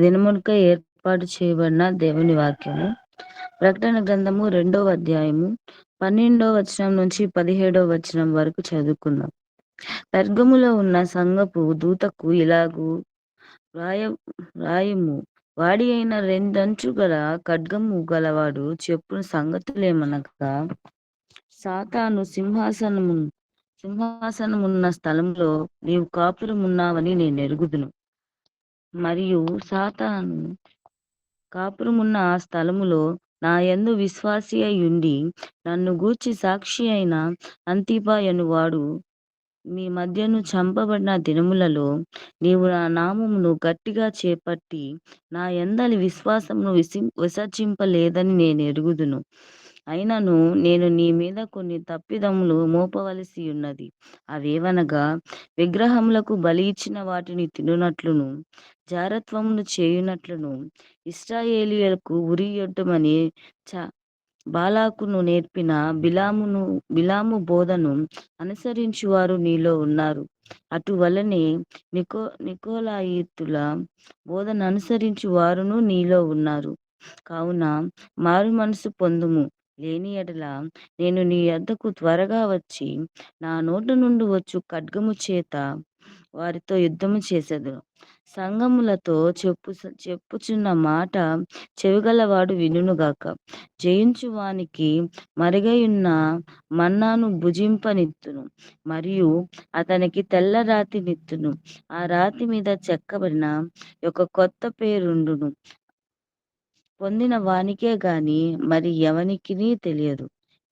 దినమునకై ఏర్పాటు చేయబడిన దేవుని వాక్యము. ప్రకటన గ్రంథము 2వ అధ్యాయము 12వ వచనం నుంచి 17వ వచనం వరకు చదువుకుందాం. పెర్గములో ఉన్న సంఘపు దూతకు ఇలాగు రాయము, వాడి అయిన రెండంచు గల ఖడ్గము గలవాడు చెప్పున సంగతులేమనగా, సాతాను సింహాసనమున్న స్థలంలో నీవు కాపురమున్నావని నేను ఎరుగుదును. మరియు సాతాను కాపురమున్న ఆ స్థలములో నా యందు విశ్వాసి అయ్యుండి నన్ను గూర్చి సాక్షి అయిన అంతిపా వాడు మీ మధ్యను చంపబడిన దినములలో నీవు నా నామమును గట్టిగా చేపట్టి నా యందలి విశ్వాసమును విసర్జింపలేదని నేను ఎరుగుదును. అయినను నేను నీ మీద కొన్ని తప్పిదములు మోపవలసి ఉన్నది. అవేవనగా, విగ్రహములకు బలి ఇచ్చిన వాటిని తినునట్లును, జారత్వమును చేయునట్లును, ఇశ్రాయేలీయులకు ఉరియొడ్డమని బాలాకును నేర్పిన బిలాము బోధను అనుసరించువారు నీలో ఉన్నారు. అటువలనే నికోలాయితుల బోధన అనుసరించు వారును నీలో ఉన్నారు. కావున మారు మనసు పొందుము. లేని ఎడల నేను నీ యొద్దకు త్వరగా వచ్చి నా నోట నుండి వచ్చు ఖడ్గము చేత వారితో యుద్ధము చేసేదను. సంఘములతో చెప్పుచున్న మాట చెవిగలవాడు వినుగాక. జయించు వానికి మరుగైయున్న మన్నాను భుజింపనిత్తును, మరియు అతనికి తెల్ల రాతి నిత్తును. ఆ రాతి మీద చెక్కబడిన ఒక కొత్త పేరుండును. పొందిన వానికే గాని మరి ఎవనికిని తెలియదు.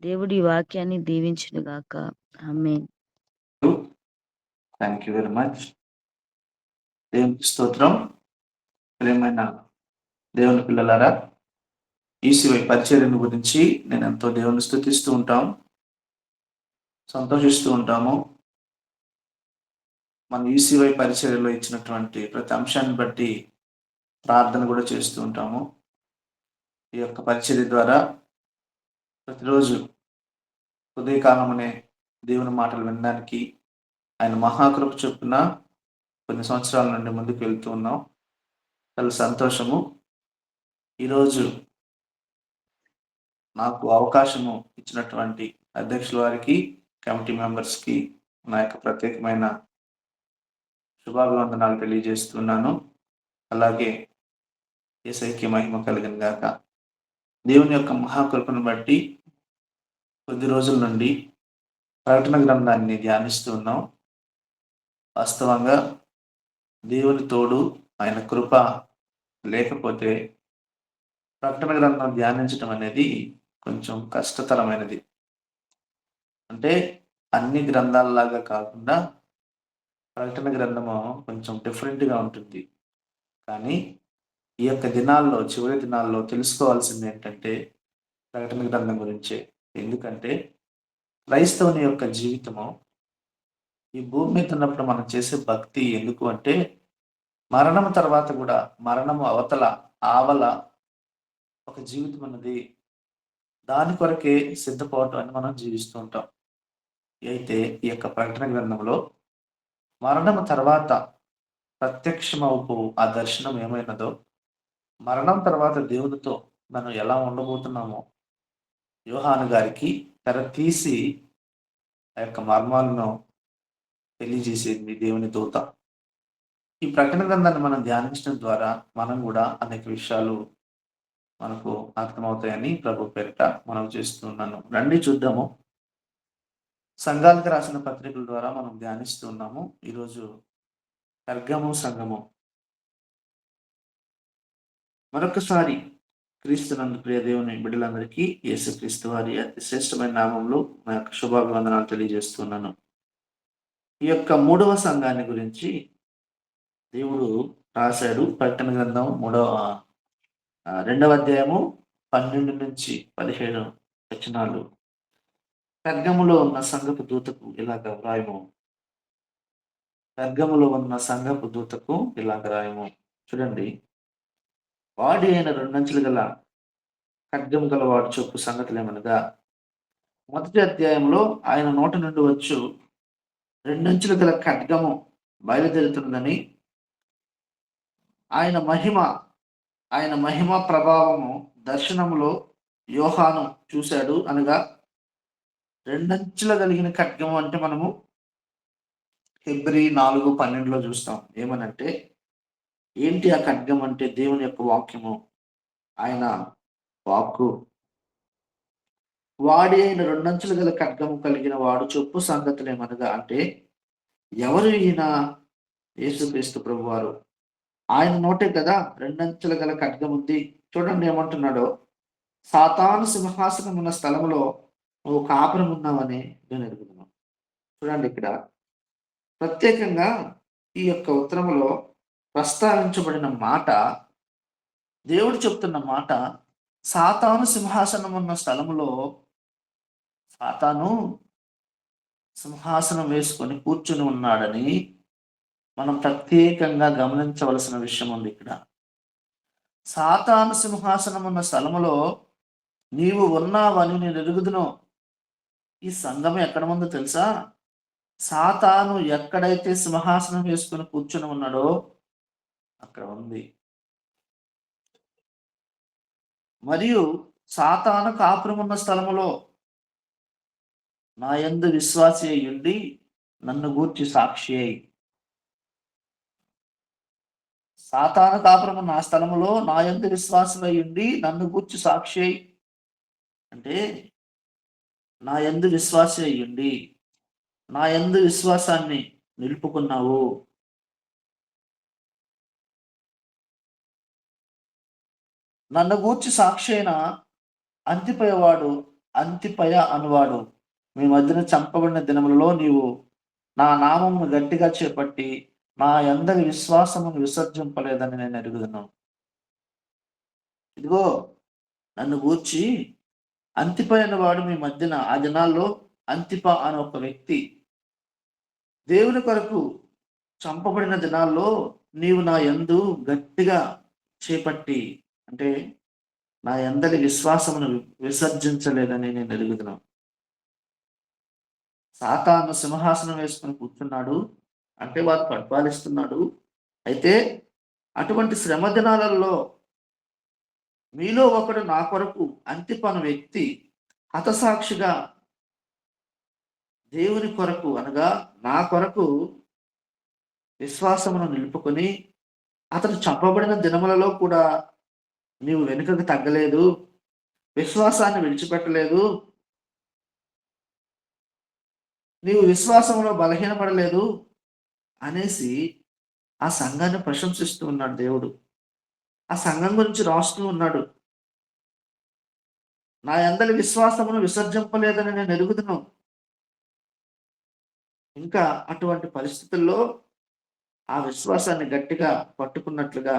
దేవుడి వాక్యాన్ని దీవించునుగాక. ఆమేన్. Thank you very much. దేవునికి స్తోత్రం. ప్రియమైన దేవుని పిల్లలారా, ఈసీవై పరిచర్యను గురించి నేను ఎంతో దేవుని స్తుతిస్తూ ఉంటాం, సంతోషిస్తూ ఉంటాము. మన ఈసీవై పరిచర్యలో ఇచ్చినటువంటి ప్రతి అంశాన్ని బట్టి ప్రార్థన కూడా చేస్తూ ఉంటాము. ఈ యొక్క పరిచర్య ద్వారా ప్రతిరోజు ఉదయకాలం అనే దేవుని మాటలు వినడానికి ఆయన మహాకృప చొప్పున కొన్ని సంవత్సరాల నుండి ముందుకు వెళ్తూ ఉన్నాం. చాలా సంతోషము. ఈరోజు నాకు అవకాశము ఇచ్చినటువంటి అధ్యక్షుల వారికి, కమిటీ మెంబర్స్కి నా యొక్క ప్రత్యేకమైన శుభాభివందనాలు తెలియజేస్తున్నాను. అలాగే యేసయ్యకి మహిమ కలిగిన గాక. దేవుని యొక్క మహాకృపను బట్టి కొద్ది రోజుల నుండి ప్రకటన గ్రంథాన్ని ధ్యానిస్తూ ఉన్నాం. వాస్తవంగా దేవుని తోడు, ఆయన కృప లేకపోతే ప్రకటన గ్రంథం ధ్యానించడం అనేది కొంచెం కష్టతరమైనది. అంటే అన్ని గ్రంథాలలాగా కాకుండా ప్రకటన గ్రంథము కొంచెం డిఫరెంట్గా ఉంటుంది. కానీ ఈ యొక్క దినాల్లో, చివరి దినాల్లో తెలుసుకోవాల్సింది ఏంటంటే ప్రకటన గ్రంథం గురించే. ఎందుకంటే క్రైస్తవుని యొక్క జీవితము ఈ భూమి మీద ఉన్నప్పుడు మనం చేసే భక్తి ఎందుకు అంటే, మరణం తర్వాత కూడా, మరణము అవతల ఆవల ఒక జీవితం అన్నది, దాని కొరకే సిద్ధపోవటం అని మనం జీవిస్తూ ఉంటాం. అయితే ఈ యొక్క ప్రకటన గ్రంథంలో మరణం తర్వాత ప్రత్యక్షమవుపు ఆ దర్శనం ఏమైనదో, మరణం తర్వాత దేవునితో మనం ఎలా ఉండబోతున్నామో యోహాను గారికి తెర తీసి ఆ యొక్క మర్మాలను తెలియజేసేది దేవుని దూత. ఈ ప్రకటన గ్రంథాన్ని మనం ధ్యానించడం ద్వారా మనం కూడా అనేక విషయాలు మనకు అర్థమవుతాయని ప్రభు పేరిట మనం చేస్తున్నాను. రండి చూద్దాము. సంఘాలకు రాసిన పత్రికల ద్వారా మనం ధ్యానిస్తున్నాము. ఈరోజు పెర్గము సంఘము. మరొకసారి క్రీస్తునందు ప్రియ దేవుని బిడ్డలందరికీ యేసుక్రీస్తు వారి అతి శ్రేష్టమైన నామంలో నా యొక్క శుభాభివందనాలు తెలియజేస్తున్నాను. ఈ యొక్క 3వ సంఘాన్ని గురించి దేవుడు రాశాడు. ప్రకటన గ్రంథం 2వ అధ్యాయము 12 నుంచి 17 వచనాలు. పెర్గములో ఉన్న సంఘపు దూతకు ఇలాగ వ్రాయము. పెర్గములో ఉన్న సంఘపు దూతకు ఇలాగ రాయము. చూడండి, వాడి అయిన 2 అంచులు గల ఖడ్గము గలవాడు చెప్పు సంగతులేమనగా, మొదటి అధ్యాయంలో ఆయన నోట నుండి వచ్చు 2 అంచులు గల ఖడ్గము బయలుదేరుతుందని ఆయన మహిమ ఆయన మహిమ ప్రభావము దర్శనములో యోహాను చూశాడు. అనగా రెండంచుల కలిగిన ఖడ్గం అంటే మనము హెబ్రీ 4:12 చూస్తాం. ఏమనంటే ఏంటి ఆ ఖడ్గం అంటే దేవుని యొక్క వాక్యము, ఆయన వాక్కు. వాడి అయిన రెండంచులు గల ఖడ్గము కలిగిన వాడు చెప్పు సంగతులేమనగా అంటే ఎవరు ఈయన? యేసుక్రీస్తు ప్రభువారు. ఆయన నోటే కదా రెండంచుల గల ఖడ్గం ఉంది. చూడండి ఏమంటున్నాడో, సాతాను సింహాసనం ఉన్న స్థలంలో నువ్వు కాపురం ఉన్నావని నేను ఎరుగుతున్నాను. చూడండి ఇక్కడ ప్రత్యేకంగా ఈ యొక్క ఉత్తరములో ప్రస్తావించబడిన మాట, దేవుడు చెప్తున్న మాట, సాతాను సింహాసనం ఉన్న స్థలములో సాతాను సింహాసనం వేసుకొని కూర్చుని ఉన్నాడని మనం ప్రత్యేకంగా గమనించవలసిన విషయం ఉంది ఇక్కడ. సాతాను సింహాసనం ఉన్న స్థలములో నీవు ఉన్నావని నేను ఎరుగుదును. ఈ సంఘం ఎక్కడ ఉందో తెలుసా? సాతాను ఎక్కడైతే సింహాసనం వేసుకొని కూర్చుని ఉన్నాడో అక్కడ ఉంది. మరియు సాతాను కాపురం ఉన్న స్థలములో నా యందు విశ్వాసి అయ్యుండి నన్ను గూర్చి సాక్షి అయి. సాతాను కాపురం ఉన్న ఆ స్థలములో నా యందు విశ్వాసం అయ్యుండి నన్ను గూర్చి సాక్షి అయి అంటే నా యందు విశ్వాసి అయ్యుండి నా యందు విశ్వాసాన్ని నిలుపుకున్నావు. నన్ను గూర్చి సాక్షి అయిన అంతిపయ అనువాడు మీ మధ్యన చంపబడిన దినములలో నీవు నా నామమును గట్టిగా చేపట్టి నా యందరి విశ్వాసమును విసర్జింపలేదని నేను ఎరుగుదును. ఇదిగో నన్ను గూర్చి అంతిప అనేవాడు మీ మధ్యన, ఆ దినాల్లో అంతిప అనే ఒక వ్యక్తి దేవుని కొరకు చంపబడిన దినాల్లో నీవు నా యందు గట్టిగా చేపట్టి అంటే నా యందరి విశ్వాసమును విసర్జించలేదని నేను ఎరుగుదును. సాతాను సింహాసనం వేసుకొని కూర్చున్నాడు అంటే వారు పరిపాలిస్తున్నాడు. అయితే అటువంటి శ్రమ దినాలలో మీలో ఒకడు నా కొరకు అంతిపను వ్యక్తి హతసాక్షిగా దేవుని కొరకు అనగా నా కొరకు విశ్వాసమును నిలుపుకొని అతను చంపబడిన దినములలో కూడా నీవు వెనుకకు తగ్గలేదు, విశ్వాసాన్ని విడిచిపెట్టలేదు, నీవు విశ్వాసంలో బలహీనపడలేదు అనేసి ఆ సంఘాన్ని ప్రశంసిస్తూ ఉన్నాడు దేవుడు. ఆ సంఘం గురించి రాస్తూ ఉన్నాడు. నా యందలి విశ్వాసమును విసర్జింపలేదని నేను ఎరుగుదును. ఇంకా అటువంటి పరిస్థితుల్లో ఆ విశ్వాసాన్ని గట్టిగా పట్టుకున్నట్లుగా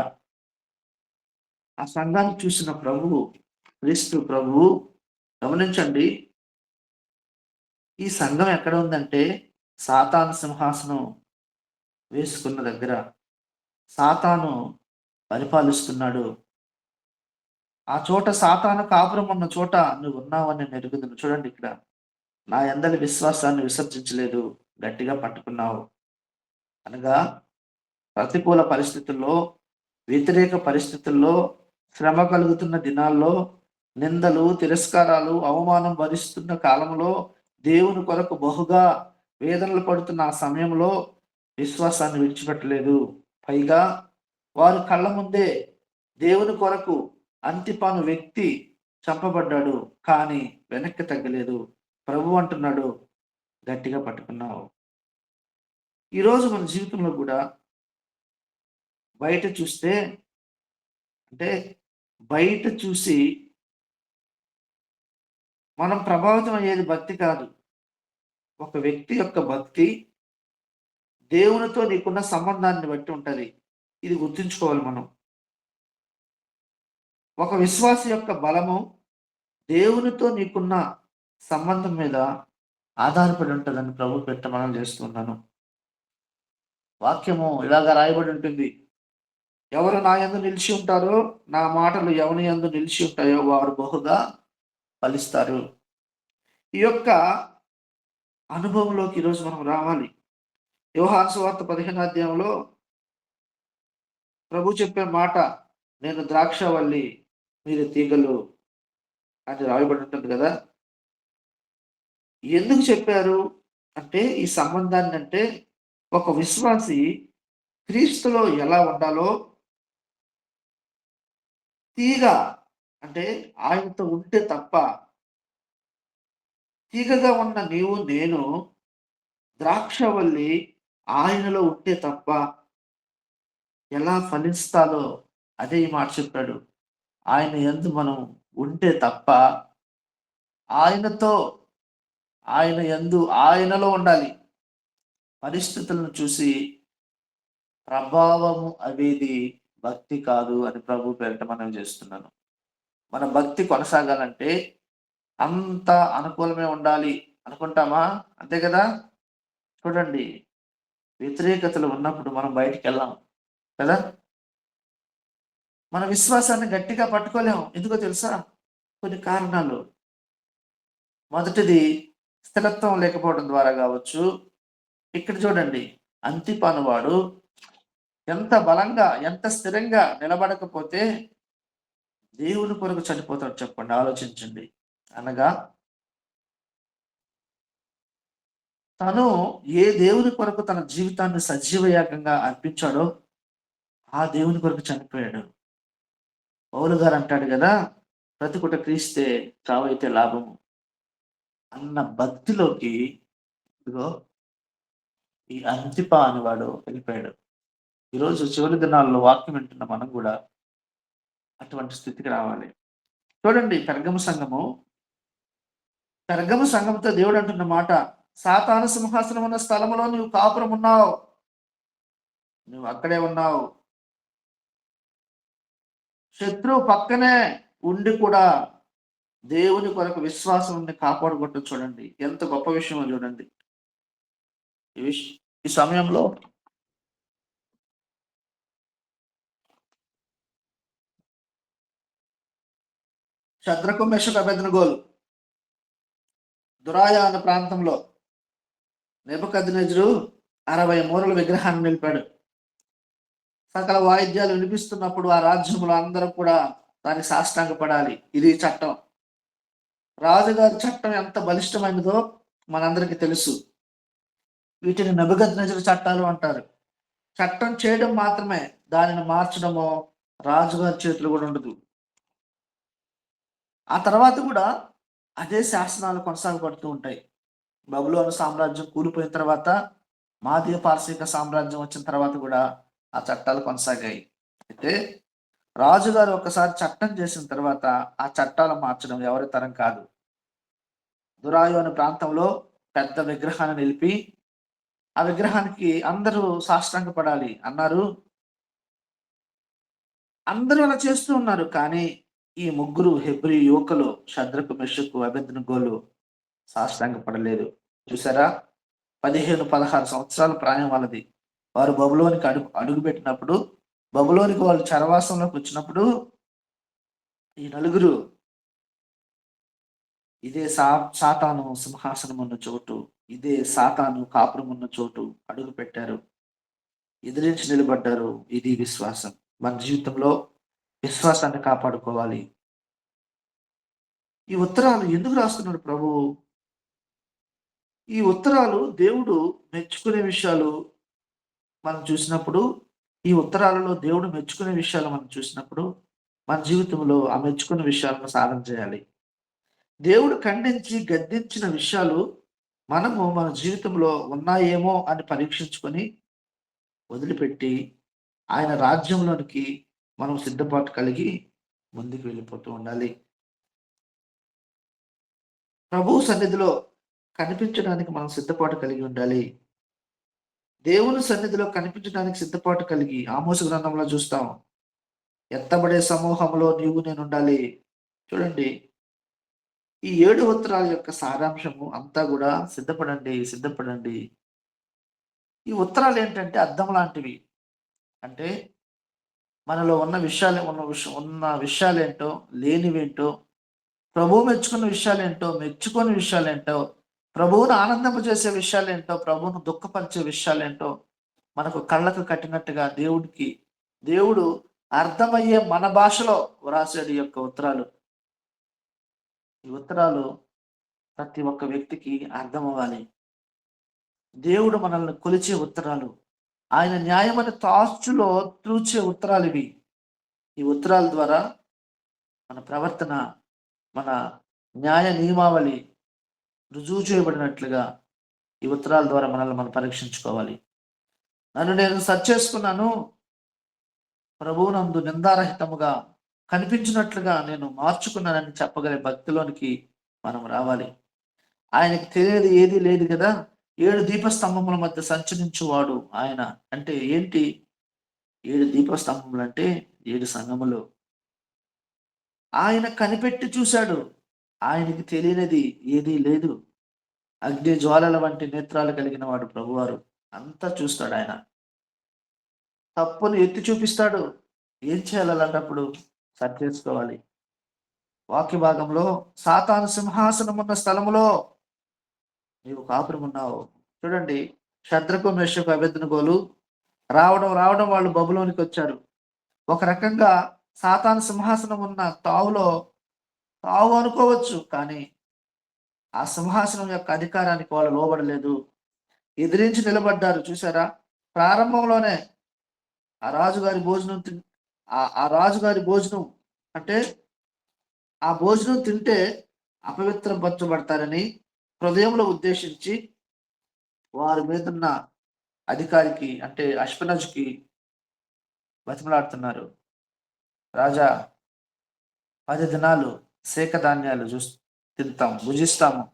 ఆ సంఘాన్ని చూసిన ప్రభువు, క్రీస్తు ప్రభువు, గమనించండి, ఈ సంఘం ఎక్కడ ఉందంటే సాతాను సింహాసనం వేసుకున్న దగ్గర సాతాను పరిపాలిస్తున్నాడు. ఆ చోట సాతాను కాపురం ఉన్న చోట నువ్వు ఉన్నావని నేను ఎరుగుదును. చూడండి ఇక్కడ నా యందలి విశ్వాసాన్ని విసర్జించలేదు, గట్టిగా పట్టుకున్నావు. అనగా ప్రతికూల పరిస్థితుల్లో, వ్యతిరేక పరిస్థితుల్లో, శ్రమ కలుగుతున్న దినాల్లో, నిందలు, తిరస్కారాలు, అవమానం భరిస్తున్న కాలంలో, దేవుని కొరకు బహుగా వేదనలు పడుతున్న ఆ సమయంలో విశ్వాసాన్ని విడిచిపెట్టలేదు. పైగా వారి కళ్ళ ముందే దేవుని కొరకు అంతిపాను వ్యక్తి చంపబడ్డాడు, కానీ వెనక్కి తగ్గలేదు. ప్రభు అంటున్నాడు, గట్టిగా పట్టుకున్నావు. ఈరోజు మన జీవితంలో కూడా బయట చూస్తే అంటే బయట చూసి మనం ప్రభావితం అయ్యేది భక్తి కాదు. ఒక వ్యక్తి యొక్క భక్తి దేవునితో నీకున్న సంబంధాన్ని బట్టి ఉంటుంది. ఇది గుర్తుంచుకోవాలి మనం. ఒక విశ్వాస యొక్క బలము దేవునితో నీకున్న సంబంధం మీద ఆధారపడి ఉంటుందని ప్రభు మనం చేస్తున్నాను. వాక్యము ఇలాగా రాయబడి ఉంటుంది, ఎవరు నా యందు నిలిచి ఉంటారో, నా మాటలు ఎవరి యందు నిలిచి ఉంటాయో వారు బహుగా ఫలిస్తారు. ఈ యొక్క అనుభవంలోకి ఈరోజు మనం రావాలి. యోహాను సువార్త 15వ అధ్యాయంలో ప్రభు చెప్పే మాట, నేను ద్రాక్షవల్లి, మీరు తీగలు అని రాయబడి ఉంటుంది కదా. ఎందుకు చెప్పారు అంటే, ఈ సంబంధాన్ని అంటే ఒక విశ్వాసి క్రీస్తులో ఎలా ఉండాలో, తీగ అంటే ఆయనతో ఉంటే తప్ప, తీగగా ఉన్న నీవు నేను ద్రాక్షవల్లి ఆయనలో ఉంటే తప్ప ఎలా ఫలిస్తాదో అదే ఈ మాట చెప్పాడు. ఆయన యందు మనం ఉంటే తప్ప, ఆయనతో ఆయన యందు ఆయనలో ఉండాలి. పరిస్థితులను చూసి ప్రభావము అనేది భక్తి కాదు అని ప్రభు పేరిట మనం చేస్తున్నాను. మన భక్తి కొనసాగాలంటే అంత అనుకూలమే ఉండాలి అనుకుంటామా? అంతే కదా. చూడండి, వ్యతిరేకతలు ఉన్నప్పుడు మనం బయటికి వెళ్ళాం కదా. మన విశ్వాసాన్ని గట్టిగా పట్టుకోలేము. ఎందుకో తెలుసా? కొన్ని కారణాలు. మొదటిది స్థిరత్వం లేకపోవడం ద్వారా కావచ్చు. ఇక్కడ చూడండి, అంతిపనువాడు ఎంత బలంగా ఎంత స్థిరంగా నిలబడకపోతే దేవుని కొరకు చనిపోతాడు చెప్పండి, ఆలోచించండి. అనగా తను ఏ దేవుని కొరకు తన జీవితాన్ని సజీవయాగంగా అర్పించాడో ఆ దేవుని కొరకు చనిపోయాడు. పౌలు గారు అంటాడు కదా, బ్రతుకుట క్రీస్తే, చావైతే లాభము అన్న భక్తిలోకి ఇదిగో ఈ అంతిప అనేవాడు వెళ్ళిపోయాడు. ఈరోజు చివరి దినాల్లో వాక్యం వింటున్న మనం కూడా అటువంటి స్థితికి రావాలి. చూడండి, పెరగము సంఘంతో దేవుడు అంటున్న మాట, సాతాను సింహాసనం ఉన్న స్థలంలో నువ్వు కాపురం ఉన్నావు, నువ్వు అక్కడే ఉన్నావు. శత్రువు పక్కనే ఉండి కూడా దేవుని కొరకు విశ్వాసం కాపాడుకుంటూ చూడండి, ఎంత గొప్ప విషయమో చూడండి. ఈ సమయంలో శద్రకు మెషకు అబేద్నెగోలు దురాయ అనే ప్రాంతంలో నెబుకద్నెజరు 60 మూరల విగ్రహాన్ని నిలిపాడు. సకల వాయిద్యాలు వినిపిస్తున్నప్పుడు ఆ రాజ్యంలో అందరూ కూడా దానికి సాష్టాంగపడాలి. ఇది చట్టం. రాజుగారి చట్టం ఎంత బలిష్టమైనదో మనందరికీ తెలుసు. వీటిని నెబుకద్నెజరు చట్టాలు అంటారు. చట్టం చేయడం మాత్రమే, దానిని మార్చడమో రాజుగారి చేతులు కూడా ఉండదు. ఆ తర్వాత కూడా అదే శాసనాలు కొనసాగబడుతూ ఉంటాయి. బబులోను సామ్రాజ్యం కూలిపోయిన తర్వాత, మాదీయ పారసీక సామ్రాజ్యం వచ్చిన తర్వాత కూడా ఆ చట్టాలు కొనసాగాయి. అయితే రాజుగారు ఒకసారి చట్టం చేసిన తర్వాత ఆ చట్టాలు మార్చడం ఎవరి తరం కాదు. దురాయు అనే ప్రాంతంలో పెద్ద విగ్రహాన్ని నిలిపి ఆ విగ్రహానికి అందరూ సాష్టాంగపడాలి అన్నారు. అందరూ అలా చేస్తూ ఉన్నారు. కానీ ఈ ముగ్గురు హెబ్రీ యువకులు శద్రకు, మెషకు, అబేద్నెగోలు సాష్టాంగపడలేదు. చూసారా, 15-16 సంవత్సరాల ప్రాయం వాళ్ళది. వారు బబులోనికి అడుగు పెట్టినప్పుడు, బబులోనికి వాళ్ళు చరవాసంలోకి వచ్చినప్పుడు ఈ నలుగురు ఇదే సాతాను సింహాసనం ఉన్న చోటు, ఇదే సాతాను కాపురం ఉన్న చోటు అడుగు పెట్టారు, ఎదిరించి నిలబడ్డారు. ఇది విశ్వాసం. మన జీవితంలో విశ్వాసాన్ని కాపాడుకోవాలి. ఈ ఉత్తరాలు ఎందుకు రాస్తున్నాడు ప్రభువు? ఈ ఉత్తరాలు దేవుడు మెచ్చుకునే విషయాలు మనం చూసినప్పుడు, ఈ ఉత్తరాలలో దేవుడు మెచ్చుకునే విషయాలు మనం చూసినప్పుడు, మన జీవితంలో ఆ మెచ్చుకునే విషయాలను సాధన చేయాలి. దేవుడు ఖండించి గద్దించిన విషయాలు మనము మన జీవితంలో ఉన్నాయేమో అని పరీక్షించుకొని వదిలిపెట్టి ఆయన రాజ్యంలోనికి మనం సిద్ధపాటు కలిగి ముందుకు వెళ్ళిపోతూ ఉండాలి. ప్రభువు సన్నిధిలో కనిపించడానికి మనం సిద్ధపాటు కలిగి ఉండాలి. దేవుని సన్నిధిలో కనిపించడానికి సిద్ధపాటు కలిగి ఆమోసు గ్రంథంలో చూస్తాం, ఎత్తబడే సమూహంలో నీవు నేను ఉండాలి. చూడండి, ఈ 7 ఉత్తరాల యొక్క సారాంశము అంతా కూడా సిద్ధపడండి, సిద్ధపడండి. ఈ ఉత్తరాలు ఏంటంటే అద్దం లాంటివి. అంటే మనలో ఉన్న విషయాలేంటో, లేనివేంటో, ప్రభువు మెచ్చుకున్న విషయాలేంటో, మెచ్చుకోని విషయాలేంటో, ప్రభువును ఆనందింపజేసే విషయాలేంటో, ప్రభువును దుఃఖపరిచే విషయాలేంటో మనకు కళ్ళకు కట్టినట్టుగా దేవుడికి దేవుడు అర్థమయ్యే మన భాషలో వ్రాసాడు ఈ యొక్క ఉత్తరాలు. ఈ ఉత్తరాలు ప్రతి ఒక్క వ్యక్తికి అర్థం అవ్వాలి. దేవుడు మనల్ని కొలిచే ఉత్తరాలు, ఆయన న్యాయమైన తార్చులో తూచే ఉత్తరాలు ఇవి. ఈ ఉత్తరాల ద్వారా మన ప్రవర్తన, మన న్యాయ నియమావళి రుజువు చేయబడినట్లుగా ఈ ఉత్తరాల ద్వారా మనల్ని మనం పరీక్షించుకోవాలి. నన్ను నేను సరిచేసుకున్నాను, ప్రభువునందు నిందారహితముగా కనిపించినట్లుగా నేను మార్చుకున్నానని చెప్పగలే భక్తిలోనికి మనం రావాలి. ఆయనకి తెలియదు ఏది లేదు కదా. 7 దీపస్తంభముల మధ్య సంచరించువాడు ఆయన. అంటే ఏంటి? 7 దీపస్తంభములు అంటే 7 సంఘములు. ఆయన కనిపెట్టి చూశాడు. ఆయనకి తెలియనిది ఏదీ లేదు. అగ్ని జ్వాలల వంటి నేత్రాలు కలిగిన వాడు ప్రభువారు. అంతా చూస్తాడు ఆయన. తప్పును ఎత్తి చూపిస్తాడు. ఏం చేయాలి అలాంటప్పుడు? సరి చేసుకోవాలి. వాక్య భాగంలో సాతాను సింహాసనం ఉన్న స్థలములో నీవు కాపురం ఉన్నావు. చూడండి, శద్రకు మెషకు అబేద్నెగోలు రావడం వాళ్ళు బబులోనికి వచ్చారు. ఒక రకంగా సాతాను సింహాసనం ఉన్న తావు అనుకోవచ్చు, కానీ ఆ సింహాసనం యొక్క అధికారానికి వాళ్ళు లోబడలేదు, ఎదిరించి నిలబడ్డారు. చూసారా, ప్రారంభంలోనే ఆ రాజుగారి భోజనం ఆ రాజుగారి భోజనం అంటే ఆ భోజనం తింటే అపవిత్రపరచబడతారని హృదయంలో ఉద్దేశించి వారి మీదున్న అధికారికి అంటే అష్పెనజుకి బతిమలాడుతున్నారు. రాజా, 10 దినాలు సేక ధాన్యాలు తింటాం, భుజిస్తాము,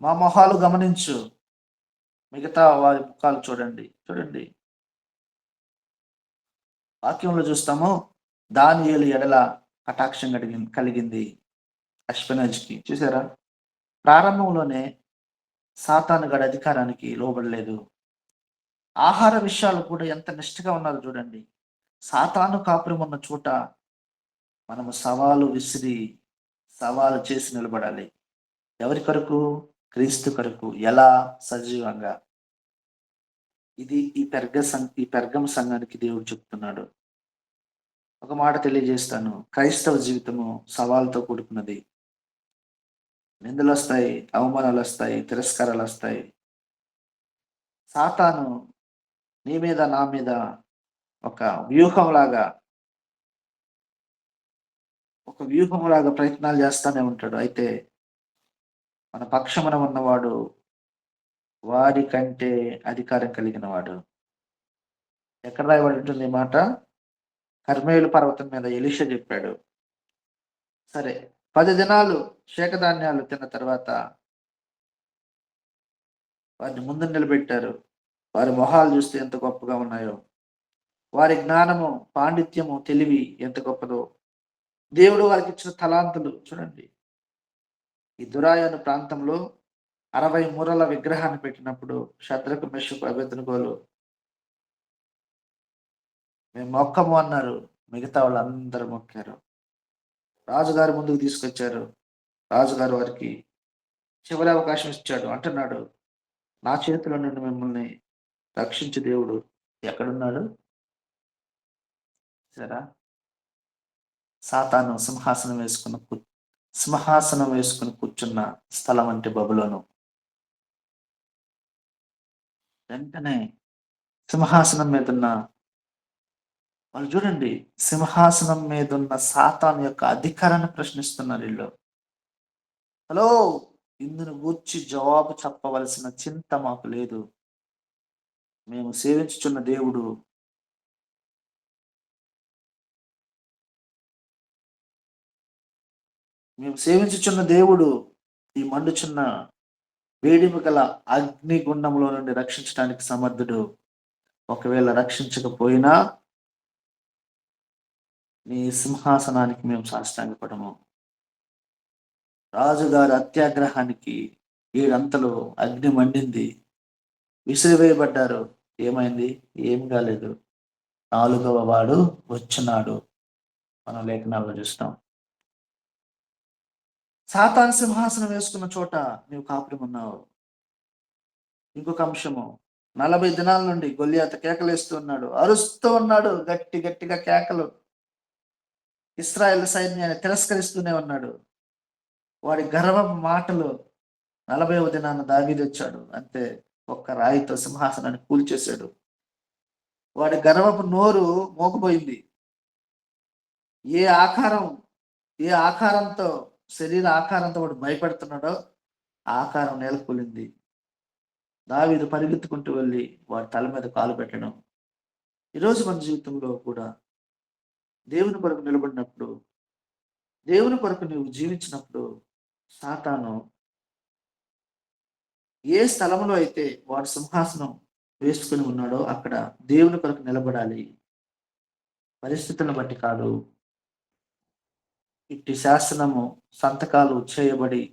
మా మొహాలు గమనించు, మిగతా వారి ముఖాలు చూడండి. వాక్యంలో చూస్తాము, దానియేలు ఎడల కటాక్షం కలిగింది అష్పెనజ్కి. చూసారా, ప్రారంభంలోనే సాతాను గడి అధికారానికి లోబడలేదు. ఆహార విషయాలు కూడా ఎంత నిష్ఠగా ఉన్నారో చూడండి. సాతాను కాపురం ఉన్న చోట మనము సవాలు చేసి నిలబడాలి. ఎవరి కొరకు? క్రీస్తు కొరకు. ఎలా? సజీవంగా. ఇది ఈ పెర్గమ సంఘానికి దేవుడు చెప్తున్నాడు. ఒక మాట తెలియజేస్తాను, క్రైస్తవ జీవితము సవాలుతో కూడుకున్నది. నిందలు వస్తాయి, అవమానాలు వస్తాయి, తిరస్కారాలు వస్తాయి. సాతాను నీ మీద నా మీద ఒక వ్యూహంలాగా ప్రయత్నాలు చేస్తానే ఉంటాడు. అయితే మన పక్షమున ఉన్నవాడు వాడి కంటే అధికారం కలిగిన వాడు. ఎక్కడ రాయబడి ఉంటుంది ఈ మాట? కర్మేలు పర్వతం మీద ఎలీషా చెప్పాడు. సరే, 10 దినాలు శేకధాన్యాలు తిన్న తర్వాత వారిని ముందు నిలబెట్టారు. వారి మొహాలు చూస్తే ఎంత గొప్పగా ఉన్నాయో, వారి జ్ఞానము, పాండిత్యము, తెలివి ఎంత గొప్పదో, దేవుడు వారికి ఇచ్చిన తలాంతులు చూడండి. ఈ దురాయాను ప్రాంతంలో 60 మూరల విగ్రహాన్ని పెట్టినప్పుడు శద్రకు, మెషకు, అబేద్నెగోలు మేము మొక్కము అన్నారు. మిగతా వాళ్ళు అందరూ మొక్కారు. రాజుగారు ముందుకు తీసుకొచ్చారు. రాజుగారు వారికి చివరి అవకాశం ఇచ్చాడు. అంటున్నాడు, నా చేతిలో నుండి మిమ్మల్ని రక్షించే దేవుడు ఎక్కడున్నాడు? సరే, సాతాను సింహాసనం వేసుకుని కూర్చున్న స్థలం అంటే బబులోను. వెంటనే సింహాసనం మీదున్న వాళ్ళు చూడండి, సింహాసనం మీదున్న సాతాను యొక్క అధికారాన్ని ప్రశ్నిస్తున్నారు వీళ్ళు. హలో, ఇందును గూర్చి జవాబు చెప్పవలసిన చింత మాకు లేదు. మేము సేవించుచున్న దేవుడు ఈ మండుచున్న వేడిమి గల అగ్నిగుండంలో నుండి రక్షించడానికి సమర్థుడు. ఒకవేళ రక్షించకపోయినా నీ సింహాసనానికి మేము సాష్టాంగపడము. రాజుగారి అత్యాగ్రహానికి 7 అంతలు అగ్ని మండింది, విసిరివేయబడ్డారు. ఏమైంది? ఏం కాలేదు. 4వ వాడు వచ్చున్నాడు. మనం లేఖనాల్లో చూస్తాం. సాతాను సింహాసనం వేసుకున్న చోట నీవు కాపురం ఉన్నావు. ఇంకొక అంశము, 40 దినాల నుండి గొల్లియాతు కేకలేస్తూ ఉన్నాడు, అరుస్తూ ఉన్నాడు, గట్టిగా కేకలు. ఇశ్రాయేలు సైన్యాన్ని తిరస్కరిస్తూనే ఉన్నాడు. వాడి గర్వపు మాటలు. 40వ దినాన దావీదు వచ్చాడు, అంతే, ఒక్క రాయితో సింహాసనాన్ని కూల్చేశాడు. వాడి గర్వపు నోరు మోగబోయింది. ఏ ఆకారంతో, శరీర ఆకారంతో వాడు భయపడుతున్నాడో ఆ ఆకారం నేలకూలింది. దావీదు పరిగెత్తుకుంటూ వెళ్ళి వాడి తల మీద కాలు పెట్టడం. ఈరోజు మన జీవితంలో కూడా దేవుని కొరకు నిలబడినప్పుడు, దేవుని కొరకు నువ్వు జీవించినప్పుడు, సాతాను ఏ స్థలంలో అయితే వాడు సింహాసనం వేసుకుని ఉన్నాడో అక్కడ దేవుని కొరకు నిలబడాలి, పరిస్థితులను బట్టి కాదు. ఇట్టి శాసనము సంతకాలు చేయబడి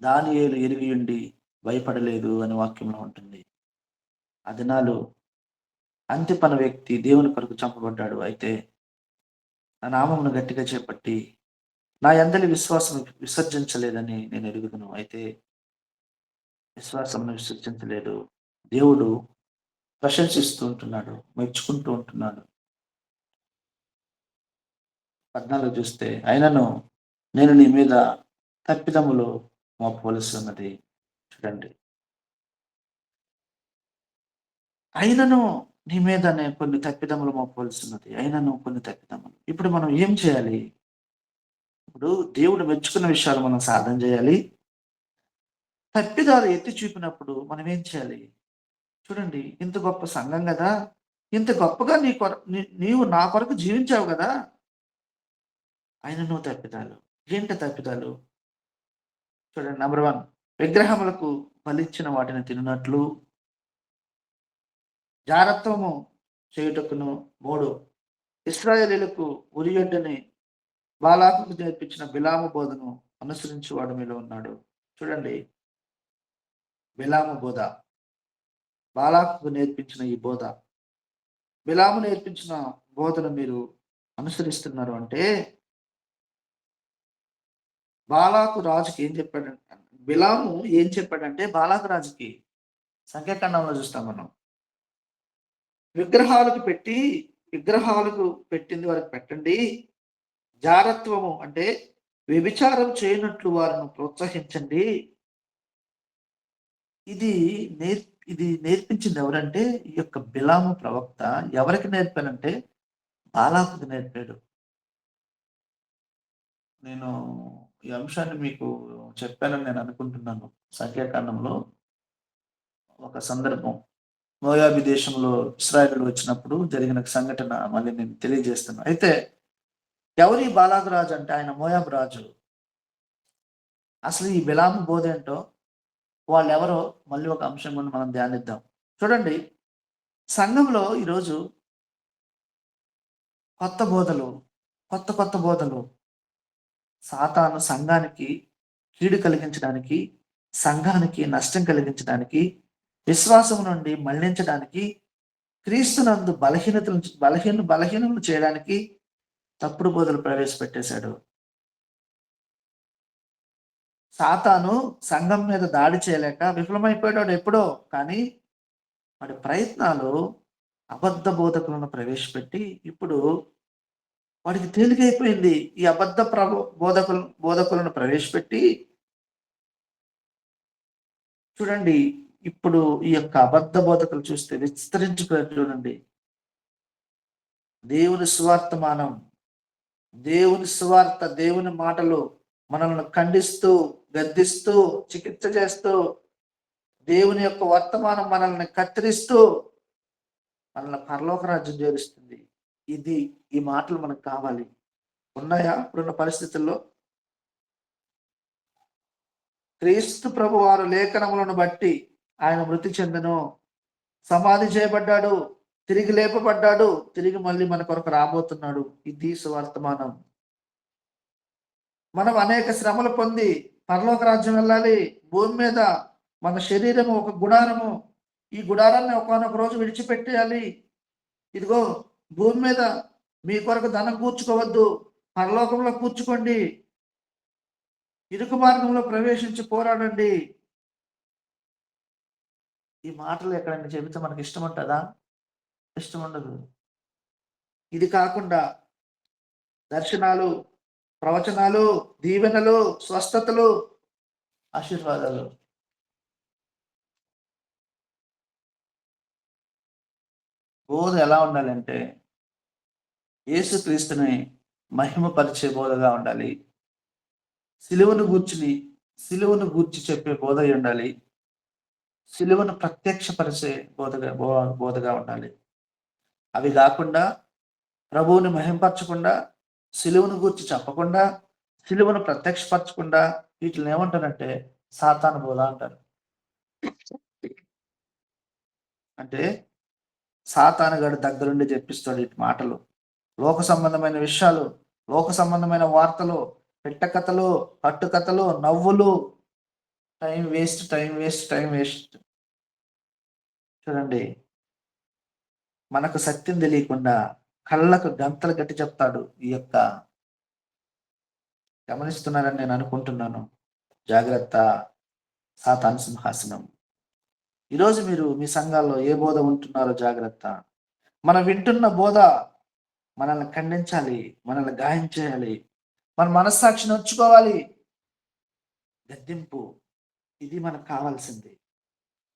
దానియేలు ఎరిగి ఉండి భయపడలేదు అని వాక్యంలో ఉంటుంది. ఆ దినాలు అంతిపన వ్యక్తి దేవుని కొరకు చంపబడ్డాడు. అయితే నా నామమును గట్టిగా చేపట్టి నా యందలి విశ్వాసం విసర్జించలేదని నేను ఎరుగుదును. అయితే విశ్వాసమును విసర్జించలేదు. దేవుడు ప్రశంసిస్తూ ఉంటున్నాడు, మెచ్చుకుంటూ ఉంటున్నాడు. 14 చూస్తే, అయినను నేను నీ మీద తప్పిదములు మోపవలసి ఉన్నది. చూడండి, అయినను నీ మీద నేను కొన్ని తప్పిదములు మోపవలసి ఉన్నది, అయినను కొన్ని తప్పిదములు. ఇప్పుడు మనం ఏం చేయాలి? ఇప్పుడు దేవుడు మెచ్చుకున్న విషయాలు మనం సాధన చేయాలి. తప్పిదాలు ఎత్తి చూపినప్పుడు మనం ఏం చేయాలి? చూడండి, ఇంత గొప్ప సంఘం కదా, ఇంత గొప్పగా నీవు నా కొరకు జీవించావు కదా, అయినను తప్పిదాలు. ఏంటి తప్పిదాలు? చూడండి, నెంబర్ 1, విగ్రహములకు బలిచ్చిన వాటిని తిన్నట్లు, జారత్వము చేయుటకును. 3, ఇశ్రాయేలీలకు ఉరియొడ్డని బాలాకుకు నేర్పించిన బిలాము బోధను అనుసరించేవాడు మీలో ఉన్నాడు. చూడండి, బిలాము బోధ, బాలాకుకు నేర్పించిన ఈ బోధ, బిలాము నేర్పించిన బోధను మీరు అనుసరిస్తున్నారు అంటే, బాలాకు రాజుకి ఏం చెప్పాడంటే, బిలాము ఏం చెప్పాడంటే బాలాకు రాజుకి, సంఖ్యాకాండంలో చూస్తాం మనం, విగ్రహాలకు పెట్టింది వారికి పెట్టండి, జారత్వము అంటే వ్యభిచారం చేయనట్లు వారిని ప్రోత్సహించండి. ఇది నేర్పించింది ఎవరంటే ఈ యొక్క బిలాము ప్రవక్త. ఎవరికి నేర్పానంటే బాలాకుకు నేర్పాడు. నేను ఈ అంశాన్ని మీకు చెప్పానని నేను అనుకుంటున్నాను. సంఖ్యాకాండంలో ఒక సందర్భం, మోయాబు దేశంలో ఇశ్రాయేలు వచ్చినప్పుడు జరిగిన సంఘటన మళ్ళీ నేను తెలియజేస్తాను. అయితే ఎవరి బాలాకు రాజు అంటే ఆయన మోయాబు రాజు. అసలు ఈ బిలాము బోధ ఏంటో, వాళ్ళు ఎవరో మళ్ళీ ఒక అంశం కూడా మనం ధ్యానిద్దాం. చూడండి, సంఘంలో ఈరోజు కొత్త బోధలు సాతాను సంఘానికి కీడు కలిగించడానికి, సంఘానికి నష్టం కలిగించడానికి, విశ్వాసం నుండి మళ్లించడానికి, క్రీస్తునందు బలహీనలు చేయడానికి తప్పుడు బోధలు ప్రవేశపెట్టేశాడు. సాతాను సంఘం మీద దాడి చేయలేక విఫలమైపోయాడు ఎప్పుడో. కానీ వాడి ప్రయత్నాలు అబద్ధ బోధకులను ప్రవేశపెట్టి ఇప్పుడు వాడికి తేలికైపోయింది. ఈ అబద్ధ బోధకులను ప్రవేశపెట్టి, చూడండి, ఇప్పుడు ఈ యొక్క అబద్ధ బోధకులు చూస్తే విస్తరించిపోయారు. చూడండి, దేవుని సువార్త, దేవుని మాటలు మనల్ని ఖండిస్తూ, గద్దిస్తూ, చికిత్స చేస్తూ, దేవుని యొక్క వర్తమానం మనల్ని కత్తిరిస్తూ మనల్ని పరలోక రాజ్యం చేరుస్తుంది. ఈ మాటలు మనకు కావాలి. ఉన్నాయా ఇప్పుడున్న పరిస్థితుల్లో? క్రీస్తు ప్రభు వారు లేఖనములను బట్టి ఆయన మృతి చెందను, సమాధి చేయబడ్డాడు, తిరిగి లేపబడ్డాడు, తిరిగి మళ్ళీ మన కొరకు రాబోతున్నాడు. ఇది సువర్తమానం. మనం అనేక శ్రమలు పొంది పరలోక రాజ్యం వెళ్ళాలి. భూమి మీద మన శరీరము ఒక గుడారము, ఈ గుడారాన్ని ఒకనొక రోజు విడిచిపెట్టేయాలి. ఇదిగో, భూమి మీద మీ కొరకు ధనం కూర్చుకోవద్దు, పరలోకంలో కూర్చుకోండి, ఇరుకు మార్గంలో ప్రవేశించి పోరాడండి. ఈ మాటలు ఎక్కడైనా చెబితే మనకి ఇష్టం ఉంటుందా? ఇష్టం ఉండదు. ఇది కాకుండా దర్శనాలు, ప్రవచనాలు, దీవెనలు, స్వస్థతలు, ఆశీర్వాదాలు. బోధ ఎలా ఉండాలంటే యేసుక్రీస్తుని మహిమపరిచే బోధగా ఉండాలి. సిలువను గూర్చి చెప్పే బోధ ఉండాలి. సిలువను ప్రత్యక్షపరిచే బోధగా ఉండాలి. అవి కాకుండా ప్రభువుని మహింపరచకుండా, సిలువను గూర్చి చెప్పకుండా, సిలువను ప్రత్యక్షపరచకుండా వీటిని ఏమంటారంటే సాతాను బోధ అంటారు. అంటే సాతానుగాడు దగ్గరుండి చెప్పిస్తాడు ఈ మాటలు. లోక సంబంధమైన విషయాలు, లోక సంబంధమైన వార్తలు, పెట్టకథలు, కట్టుకథలు, నవ్వులు, టైం వేస్ట్. చూడండి, మనకు సత్యం తెలియకుండా కళ్ళకు గంతలు గట్టి చెప్తాడు. గమనిస్తున్నారని నేను అనుకుంటున్నాను. జాగ్రత్త, సాతాను సింహాసనం. ఈరోజు మీరు మీ సంఘాల్లో ఏ బోధ ఉంటున్నారో జాగ్రత్త. మనం వింటున్న బోధ మనల్ని ఖండించాలి, మనల్ని గాయం చేయాలి, మన మనస్సాక్షిని ఉంచుకోవాలి. గద్దింపు, ఇది మనకు కావాల్సింది.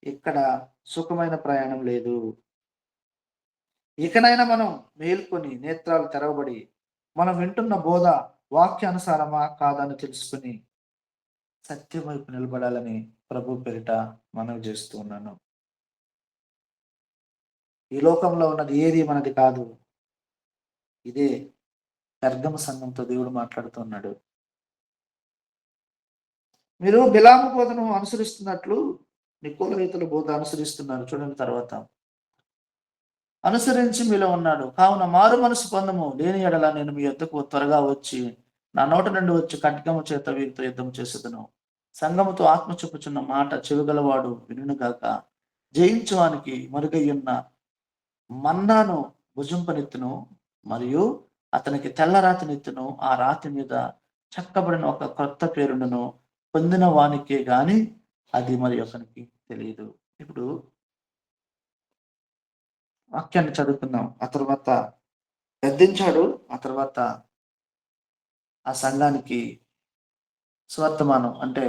ఇక్కడ సుఖమైన ప్రయాణం లేదు. ఇకనైనా మనం మేల్కొని నేత్రాలు తెరవబడి మనం వింటున్న బోధ వాక్యానుసారమా కాదని తెలుసుకుని సత్యం వైపు నిలబడాలని ప్రభు పేరిట మనవి చేస్తూ ఉన్నాను. ఈ లోకంలో ఉన్నది ఏది మనది కాదు. ఇదే పెర్గమ సంఘంతో దేవుడు మాట్లాడుతున్నాడు. మీరు బిలాము బోధను అనుసరిస్తున్నట్లు నికోలయితుల బోధ అనుసరిస్తున్నారు. చూడండి తర్వాత, అనుసరించి మీలో ఉన్నాడు కావున మారు మనసు పొందము, లేని ఎడల నేను మీ యొద్దకు త్వరగా వచ్చి నా నోట నుండి వచ్చి ఖడ్గము చేత వీరితో యుద్ధం చేసేదను. సంఘముతో ఆత్మ చెప్పుచున్న మాట చెవిగలవాడు వినుగాక. జయించువానికి మరుగయ్యున్న మన్నాను భుజంపనెత్తును, మరియు అతనికి తెల్ల రాతినెత్తును. ఆ రాతి మీద చెక్కబడిన ఒక కొత్త పేరును పొందిన వానికే గాని అది మరి ఒకరికి తెలియదు. ఇప్పుడు వాక్యాన్ని చదువుకుందాం. ఆ తర్వాత గద్దించాడు. ఆ తర్వాత ఆ సంఘానికి స్వర్తమానం అంటే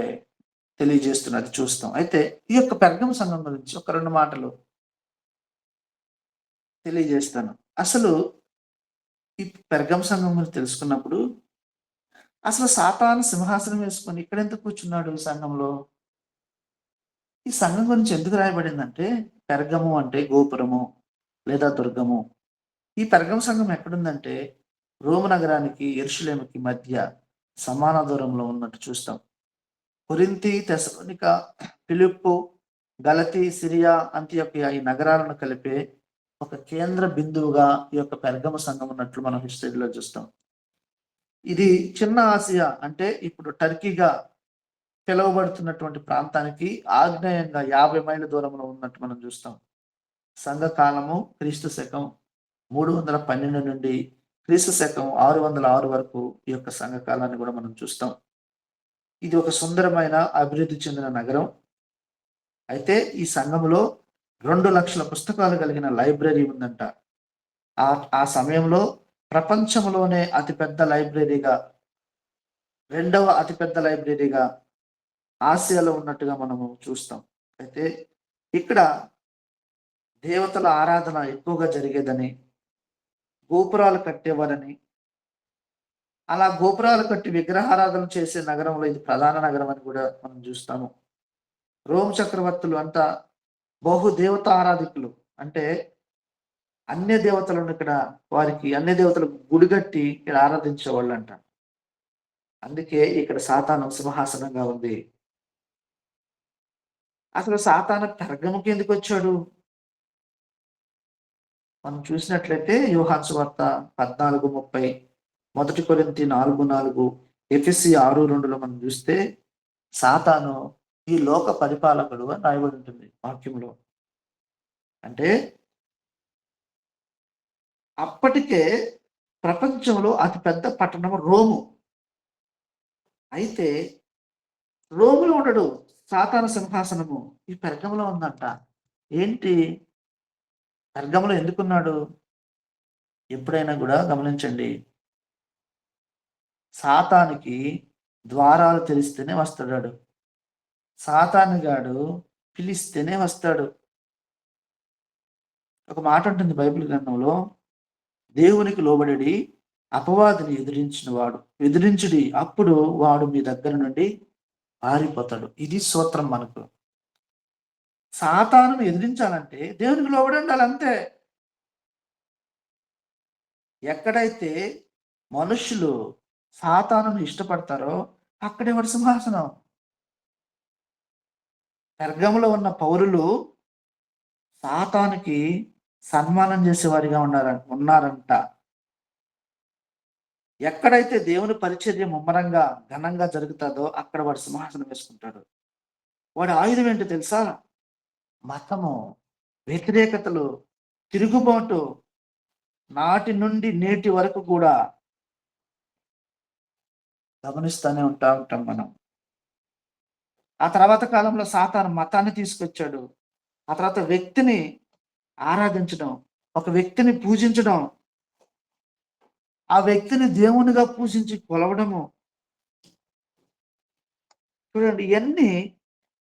తెలియజేస్తున్నది చూస్తాం. అయితే ఈ యొక్క పెర్గమ సంఘం గురించి ఒక 2 మాటలు తెలియజేస్తాను. అసలు ఈ పెర్గమ సంఘం గురించి తెలుసుకున్నప్పుడు అసలు సాతాను సింహాసనం వేసుకొని ఇక్కడ ఎందుకు కూర్చున్నాడు ఈ సంఘంలో? ఈ సంఘం గురించి ఎందుకు రాయబడిందంటే, పెర్గము అంటే గోపురము లేదా దుర్గము. ఈ పెర్గమ సంఘం ఎక్కడుందంటే రోము నగరానికి యెరూషలేముకి మధ్య సమాన దూరంలో ఉన్నట్టు చూస్తాం. కొరింథీ, తెసలోనిక, ఫిలిప్పు, గలతీ, సిరియా, అంతియొకయ ఈ నగరాలను కలిపే ఒక కేంద్ర బిందువుగా ఈ యొక్క పెర్గమ సంఘం ఉన్నట్లు మనం హిస్టరీలో చూస్తాం. ఇది చిన్న ఆసియా అంటే ఇప్పుడు టర్కీగా పిలువబడుతున్నటువంటి ప్రాంతానికి ఆగ్నేయంగా 50 మైళ్ళ దూరంలో ఉన్నట్టు మనం చూస్తాం. సంఘ కాలము క్రీస్తు శకం 312 నుండి క్రీస్తు శకం 606 వరకు ఈ యొక్క సంఘ కాలాన్ని కూడా మనం చూస్తాం. ఇది ఒక సుందరమైన అభివృద్ధి చెందిన నగరం. అయితే ఈ సంఘములో 2 లక్షల పుస్తకాలు కలిగిన లైబ్రరీ ఉందంట. ఆ సమయంలో ప్రపంచంలోనే అతిపెద్ద లైబ్రరీగా, 2వ అతిపెద్ద లైబ్రరీగా ఆసియాలో ఉన్నట్టుగా మనము చూస్తాం. అయితే ఇక్కడ దేవతల ఆరాధన ఎక్కువగా జరిగేదని, గోపురాలు కట్టేవారని, అలా గోపురాలు కట్టి విగ్రహారాధన చేసే నగరంలో ఇది ప్రధాన నగరం అని కూడా మనం చూస్తాము. రోమ్ చక్రవర్తులు అంతా బహుదేవత ఆరాధికులు. అంటే అన్య దేవతలను ఇక్కడ వారికి అన్య దేవతలకు గుడి కట్టి ఇక్కడ ఆరాధించేవాళ్ళు అంట. అందుకే ఇక్కడ సాతాను సింహాసనంగా ఉంది. అసలు సాతాను పెర్గముకి ఎందుకు వచ్చాడు? మనం చూసినట్లయితే యోహాను సువార్త 14:30, 1 కొరింథీ 4:4, ఎఫెసీ 6:2లో మనం చూస్తే సాతాను ఈ లోక పరిపాలకుడు అని రాయబడి ఉంటుంది వాక్యంలో. అంటే అప్పటికే ప్రపంచంలో అతిపెద్ద పట్టణం రోము. అయితే రోములో ఉండడు సాతాను సింహాసనము ఈ పెర్గములో ఉందంట. ఏంటి పెర్గములో ఎందుకున్నాడు? ఎప్పుడైనా కూడా గమనించండి, సాతానికి ద్వారాలు తెలిస్తేనే వస్తాడు. సాతానుగాడు పిలిస్తేనే వస్తాడు. ఒక మాట ఉంటుంది బైబిల్ గ్రంథంలో, దేవునికి లోబడి అపవాదిని ఎదిరించుడి, అప్పుడు వాడు మీ దగ్గర నుండి పారిపోతాడు. ఇది సూత్రం మనకు. సాతానును ఎదిరించాలంటే దేవునికి లోబడి ఉండాలి అంతే. ఎక్కడైతే మనుషులు సాతానును ఇష్టపడతారో అక్కడే వాడి సింహాసనం. పెర్గములో ఉన్న పౌరులు సాతానుకి సన్మానం చేసేవారిగా ఉన్నారంట. ఎక్కడైతే దేవుని పరిచర్య ముమ్మరంగా ఘనంగా జరుగుతుందో అక్కడ వాడు సింహాసనం వేసుకుంటాడు. వాడి ఆయుధం ఏంటో తెలుసా? మతము, వ్యతిరేకతలు, తిరుగుబాటు నాటి నుండి నేటి వరకు కూడా గమనిస్తూనే ఉంటాం మనం. ఆ తర్వాత కాలంలో సాతాను మతాన్ని తీసుకొచ్చాడు. ఆ తర్వాత వ్యక్తిని ఆరాధించడం, ఒక వ్యక్తిని పూజించడం, ఆ వ్యక్తిని దేవునిగా పూజించి కొలవడము. చూడండి, ఇవన్నీ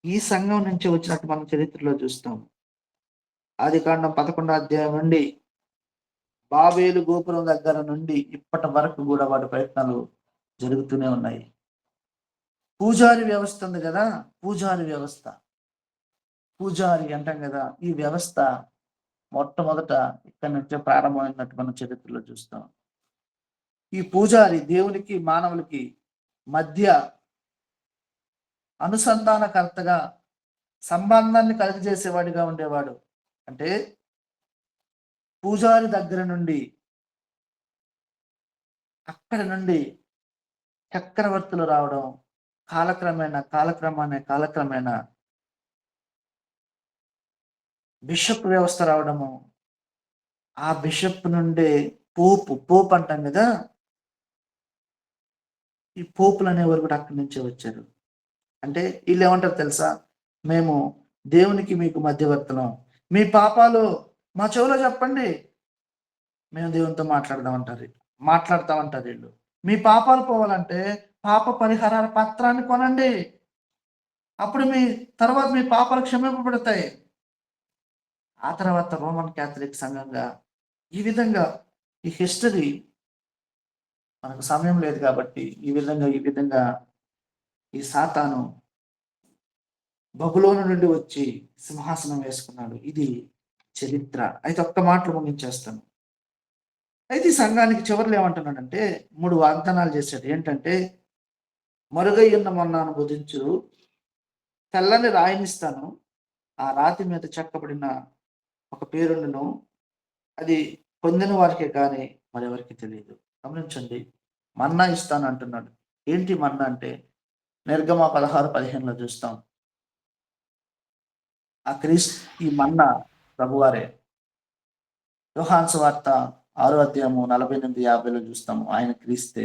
ఈ సంఘం నుంచి వచ్చినట్టు మనం చరిత్రలో చూస్తాం. ఆదికాండం 11వ అధ్యాయం నుండి బాబేలు గోపురం దగ్గర నుండి ఇప్పటి వరకు కూడా వాటి ప్రయత్నాలు జరుగుతూనే ఉన్నాయి. పూజారి వ్యవస్థ ఉంది కదా, పూజారి అంటాం కదా, ఈ వ్యవస్థ మొట్టమొదట ఇక్కడి నుంచే ప్రారంభమైనట్టు మనం చరిత్రలో చూస్తాం. ఈ పూజారి దేవునికి మానవులకి మధ్య అనుసంధానకర్తగా, సంబంధాన్ని కలిగజేసేవాడిగా ఉండేవాడు. అంటే పూజారి దగ్గర నుండి అక్కడి నుండి చక్రవర్తులు రావడం, కాలక్రమేణా బిషప్ వ్యవస్థ రావడము, ఆ బిషప్ నుండే పోప్ అంటాం కదా, ఈ పోపులు అనేవారు కూడా అక్కడి నుంచే వచ్చారు. అంటే వీళ్ళు ఏమంటారు తెలుసా? మేము దేవునికి మీకు మధ్యవర్తులం, మీ పాపాలు మా చెవులో చెప్పండి, మేము దేవునితో మాట్లాడతామంటారు వీళ్ళు. మీ పాపాలు పోవాలంటే పాప పరిహార పత్రాన్ని కొనండి, అప్పుడు తర్వాత మీ పాపాలు క్షమింపబడతాయి. ఆ తర్వాత రోమన్ క్యాథలిక్ సంఘంగా ఈ విధంగా ఈ హిస్టరీ, మనకు సమయం లేదు కాబట్టి ఈ విధంగా ఈ సాతాను బబులోను నుండి వచ్చి సింహాసనం వేసుకున్నాడు. ఇది చరిత్ర. అయితే ఒక్క మాటలు ముగించేస్తాను. అయితే ఈ సంఘానికి చివరిలో ఏమంటున్నాడంటే 3 వాగ్దానాలు చేశాడు. ఏంటంటే, మరుగై ఉన్న మన్నాను భుజించు, తెల్లని రాయినిస్తాను, ఆ రాతి మీద చెక్కబడిన ఒక పేరును, అది పొందిన వారికే కానీ మరెవరికి తెలియదు. గమనించండి, మన్నా ఇస్తాను అంటున్నాడు. ఏంటి మన్నా అంటే? నిర్గమ 16-15లో చూస్తాం. ఈ మన్నా ప్రభువారే. యోహాను సువార్త 6వ అధ్యాయము 48-50లో చూస్తాము, ఆయన క్రీస్తే.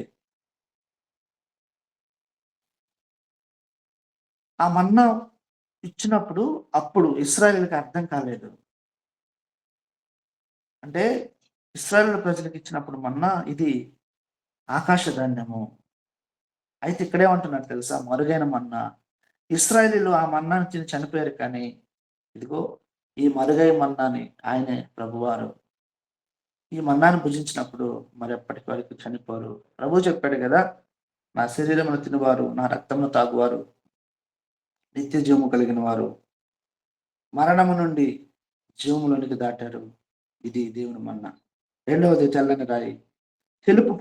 ఆ మన్నా ఇచ్చినప్పుడు అప్పుడు ఇశ్రాయేలుకి అర్థం కాలేదు. అంటే ఇశ్రాయేలు ప్రజలకు ఇచ్చినప్పుడు మన్నా ఇది ఆకాశ ధాన్యము. అయితే ఇక్కడేమంటున్నారు తెలుసా? మరుగైన మన్నా. ఇశ్రాయేలీలు ఆ మన్నాని తిని చనిపోయారు, కానీ ఇదిగో ఈ మరుగై మన్నాని ఆయనే ప్రభువారు ఈ మన్నాను భుజించినప్పుడు మరి ఎప్పటికి వరకు చనిపోరు. ప్రభు చెప్పాడు కదా, నా శరీరమును తినవారు, నా రక్తమును తాగువారు నిత్య జీవము కలిగిన వారు మరణము నుండి జీవములోనికి దాటారు. ఇది దేవుని మన్నా. రెండవది తెల్లని రాయి. తెలుపు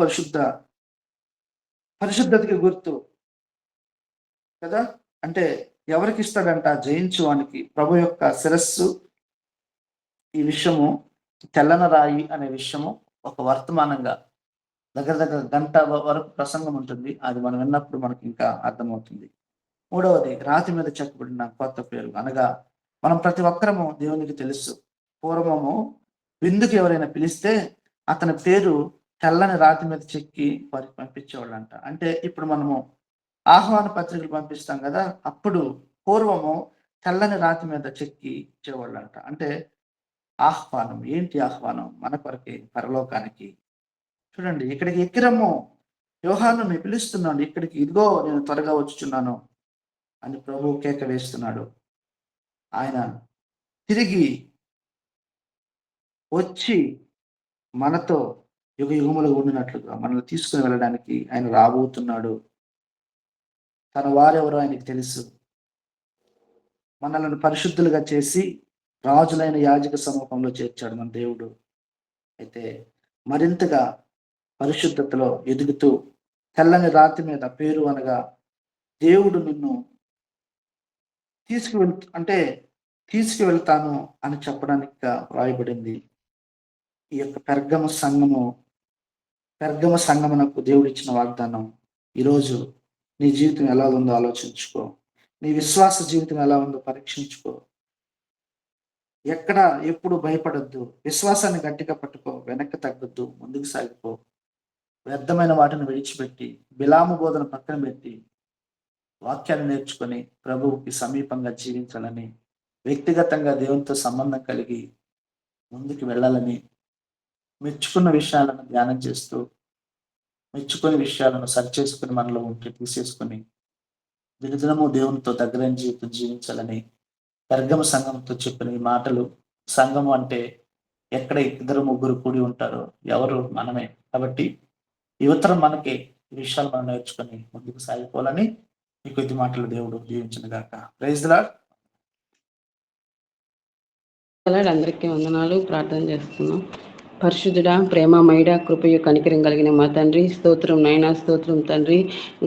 పరిశుద్ధతకి గుర్తు కదా. అంటే ఎవరికి ఇస్తాడంట? జయించువానికి. ప్రభు యొక్క శిరస్సు. ఈ విషయము తెల్లని రాయి అనే విషయము ఒక వర్తమానంగా దగ్గర గంట వరకు ప్రసంగం ఉంటుంది. అది మనం విన్నప్పుడు మనకి ఇంకా అర్థమవుతుంది. మూడవది రాతి మీద చెక్కబడిన కొత్త పేరు. అనగా మనం ప్రతి ఒక్కరము దేవునికి తెలుసు. పూర్వము విందుకు ఎవరైనా పిలిస్తే అతని పేరు తెల్లని రాతి మీద చెక్కి వారికి పంపించేవాళ్ళంట. అంటే ఇప్పుడు మనము ఆహ్వాన పత్రికలు పంపిస్తాం కదా, అప్పుడు పూర్వము తెల్లని రాతి మీద చెక్కి ఇచ్చేవాళ్ళంట. అంటే ఆహ్వానం. ఏంటి ఆహ్వానం? మన కొరకే పరలోకానికి. చూడండి, ఇక్కడికి ఎక్కిరమ్ము, యోహానుని పిలుస్తున్నాడు ఇక్కడికి, ఇదిగో నేను త్వరగా వచ్చుచున్నాను అని ప్రభువు కేక వేస్తున్నాడు. ఆయన తిరిగి వచ్చి మనతో యుగ యుగములుగా ఉండినట్లుగా మనల్ని తీసుకుని వెళ్ళడానికి ఆయన రాబోతున్నాడు. తన వారెవరో ఆయనకి తెలుసు. మనల్ని పరిశుద్ధులుగా చేసి రాజులైన యాజక సమూహంలో చేర్చాడు మన దేవుడు. అయితే మరింతగా పరిశుద్ధతలో ఎదుగుతూ తెల్లని రాతి మీద పేరు అనగా దేవుడు నిన్ను తీసుకువెళ్తాను అని చెప్పడానికి వ్రాయబడింది. ఈ యొక్క పెర్గమ సంఘమునకు దేవుడు ఇచ్చిన వాగ్దానం. ఈరోజు నీ జీవితం ఎలా ఉందో ఆలోచించుకో. నీ విశ్వాస జీవితం ఎలా ఉందో పరీక్షించుకో. ఎక్కడ ఎప్పుడు భయపడొద్దు. విశ్వాసాన్ని గట్టిగా పట్టుకో, వెనక్కి తగ్గొద్దు, ముందుకు సాగిపో. వ్యర్థమైన వాటిని విడిచిపెట్టి బిలాము బోధన పక్కన పెట్టి వాక్యాన్ని నేర్చుకొని ప్రభువుకి సమీపంగా జీవించాలని, వ్యక్తిగతంగా దేవునితో సంబంధం కలిగి ముందుకు వెళ్ళాలని, మెచ్చుకున్న విషయాలను ధ్యానం చేస్తూ మెచ్చుకునే విషయాలను సరిచేసుకుని మనలో ఉంటే తీసేసుకుని దినదినము దేవునితో దగ్గరైన జీవితం జీవించాలని పెర్గమ సంఘంతో చెప్పిన ఈ మాటలు. సంఘము అంటే ఎక్కడ 2-3 కూడి ఉంటారో ఎవరు? మనమే. కాబట్టి యువతరం మనకి ఈ విషయాలు మనం నేర్చుకొని ముందుకు సాగిపోవాలని ఈ కొద్ది మాటలు దేవుడు దీవించిన గాక. Praise the lord. అందరికీ వందనాలు. ప్రార్థన చేస్తున్నాం. పరిశుద్ధుడా, ప్రేమమయుడ, కృపయు కనికరం కలిగిన మా తండ్రి, స్తోత్రం నైనా, స్తోత్రం తండ్రి.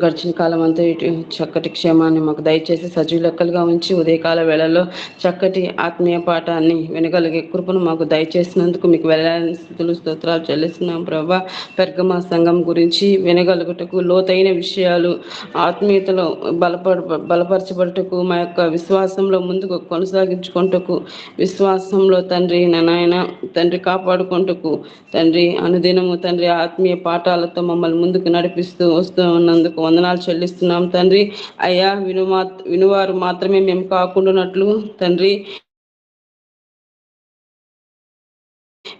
గడిచిన కాలం అంతా ఇటు చక్కటి క్షేమాన్ని మాకు దయచేసి సజీవ లెక్కలుగా ఉంచి ఉదయకాల వేళల్లో చక్కటి ఆత్మీయ పాఠాన్ని వినగలిగే కృపను మాకు దయచేసినందుకు మీకు వెళ్ళాలని స్థుతులు స్తోత్రాలు చెల్లిస్తున్నాం ప్రభా. పెర్గమ సంఘం గురించి వినగలుగుటకు, లోతైన విషయాలు ఆత్మీయతలో బలపరచబడుటకు, మా యొక్క విశ్వాసంలో ముందుకు కొనసాగించుకుంటకు, విశ్వాసంలో తండ్రి నాయన తండ్రి కాపాడుకుంటూ తండ్రి అనుదినము తండ్రి ఆత్మీయ పాఠాలతో మమ్మల్ని ముందుకు నడిపిస్తూ వస్తూ ఉన్నందుకు వందనాలు చెల్లిస్తున్నాం తండ్రి. అయ్యా వినువారు మాత్రమే మేము కాకుండానట్లు తండ్రి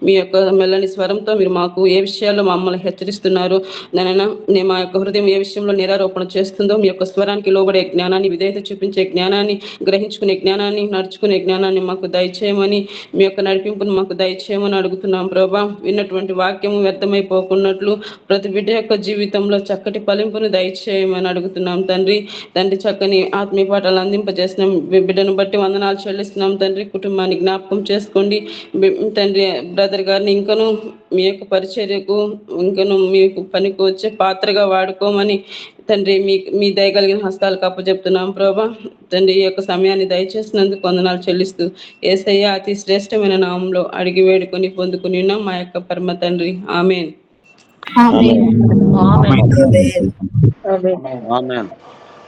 మీ యొక్క మెల్లని స్వరంతో మీరు మాకు ఏ విషయాల్లో మమ్మల్ని హెచ్చరిస్తున్నారు నాయన, మా యొక్క హృదయం ఏ విషయంలో నిరారోపణ చేస్తుందో మీ యొక్క స్వరానికి లోబడే జ్ఞానాన్ని, విధేయత చూపించే జ్ఞానాన్ని, గ్రహించుకునే జ్ఞానాన్ని, నడుచుకునే జ్ఞానాన్ని మాకు దయచేయమని, మీ యొక్క నడిపింపును మాకు దయచేయమని అడుగుతున్నాం ప్రభా. విన్నటువంటి వాక్యము వ్యర్థమైపోకున్నట్లు ప్రతి బిడ్డ యొక్క జీవితంలో చక్కటి ఫలింపును దయచేయమని అడుగుతున్నాం తండ్రి. తండ్రి చక్కని ఆత్మీయ పాఠాలు అందింపజేసిన బిడ్డను బట్టి వందనాలు చెల్లిస్తున్నాం తండ్రి. కుటుంబాన్ని జ్ఞాపకం చేసుకోండి తండ్రి. బ్రదర్ గారిని ఇంకను మీ యొక్క పరిచర్యకు, ఇంకను మీకు పనికి వచ్చే పాత్రగా వాడుకోమని తండ్రి మీ దయగలిగిన హస్తాలకు అప్పచెప్తున్నాం ప్రభా. తండ్రి ఈ యొక్క సమయాన్ని దయచేసినందుకు వందనాలు చెల్లిస్తూ యేసయ్య అతి శ్రేష్టమైన నామంలో అడిగి వేడుకొని పొందుకుని ఉన్నాం మా యొక్క పరమ తండ్రి. ఆమేన్. ఆమేన్.